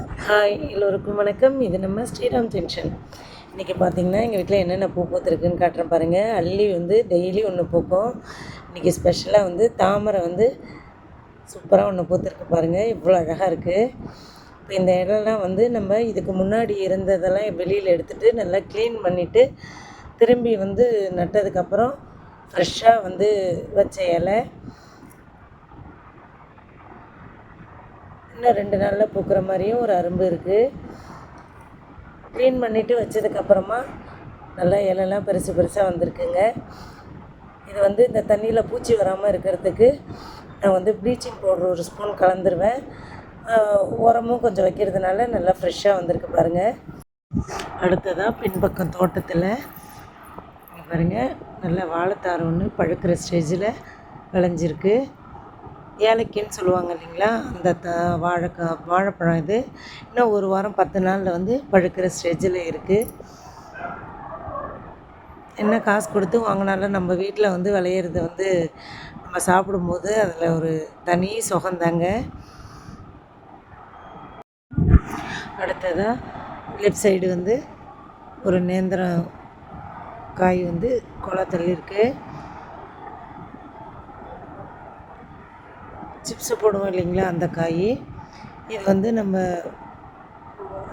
Hi எல்லோருக்கும் வணக்கம். இது நம்ம ஸ்ரீராம் ஜங்ஷன். இன்றைக்கி பார்த்திங்கன்னா எங்கள் வீட்டில் என்னென்ன பூ பூத்துருக்குன்னு காட்டுறேன் பாருங்கள். அல்லி வந்து டெய்லி ஒன்று பூக்கும். இன்றைக்கி ஸ்பெஷலாக வந்து தாமரை வந்து சூப்பராக ஒன்று பூத்துருக்கு பாருங்கள், இவ்வளோ அழகாக இருக்குது. இப்போ இந்த இடம்லாம் வந்து நம்ம இதுக்கு முன்னாடி இருந்ததெல்லாம் வெளியில் எடுத்துகிட்டு நல்லா க்ளீன் பண்ணிவிட்டு திரும்பி வந்து நட்டதுக்கப்புறம் ஃப்ரெஷ்ஷாக வந்து வச்ச இலை. இன்னும் 2 நாளில் பூக்கிற மாதிரியும் ஒரு அரும்பு இருக்குது. க்ளீன் பண்ணிவிட்டு வச்சதுக்கப்புறமா நல்லா இலைலாம் பெருசு பெருசாக வந்திருக்குங்க. இது வந்து இந்த தண்ணியில் பூச்சி வராமல் இருக்கிறதுக்கு நான் வந்து ப்ளீச்சிங் பவுட்ரு ஒரு ஸ்பூன் கலந்துருவேன். உரமும் கொஞ்சம் வைக்கிறதுனால நல்லா ஃப்ரெஷ்ஷாக வந்திருக்கு பாருங்கள். அடுத்ததாக பின்பக்கம் தோட்டத்தில் பாருங்கள், நல்லா வாழைத்தார் ஒன்று பழுக்கிற ஸ்டேஜில் விளைஞ்சிருக்கு. ஏலக்கின்னு சொல்லுவாங்க இல்லைங்களா, அந்த வாழைப்பழம் இது இன்னும் 1 வாரம் 10 நாளில் வந்து பழுக்கிற ஸ்டேஜில் இருக்குது. என்ன காசு கொடுத்து வாங்கினாலும் நம்ம வீட்டில் வந்து விளையிறது வந்து நம்ம சாப்பிடும்போது அதில் ஒரு தனி சுகந்தாங்க. அடுத்ததாக லெஃப்ட் சைடு வந்து ஒரு நேந்திரம் காய் வந்து கொலை தள்ளியிருக்கு. சிப்ஸு போடுவோம் இல்லைங்களா, அந்த காய். இது வந்து நம்ம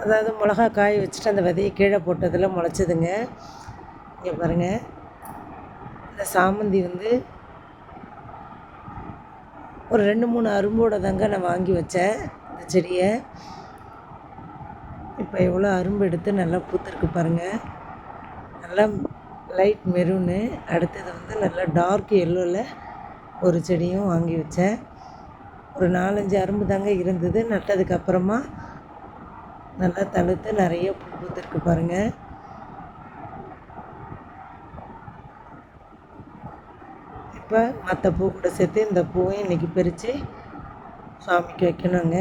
அதாவது மிளகா காய வச்சுட்டு அந்த விதையை கீழே போட்டதில் முளைச்சதுங்க. இங்கே பாருங்கள், இந்த சாமந்தி வந்து ஒரு 2-3 அரும்போடு தாங்க நான் வாங்கி வச்சேன் இந்த செடியை. இப்போ எவ்வளோ அரும்பு எடுத்து நல்லா பூத்துருக்கு பாருங்கள். நல்லா லைட் மெரூனு. அடுத்தது வந்து நல்லா டார்க் எல்லோவில் ஒரு செடியும் வாங்கி வச்சேன். ஒரு 4-5 அரும்பு தாங்க இருந்தது. நட்டதுக்கப்புறமா நல்லா தழுத்து நிறைய பூ பூத்துருக்கு பாருங்கள். இப்போ மற்ற பூ கூட சேர்த்து இந்த பூவையும் இன்றைக்கி பறித்து சாமிக்கு வைக்கணுங்க.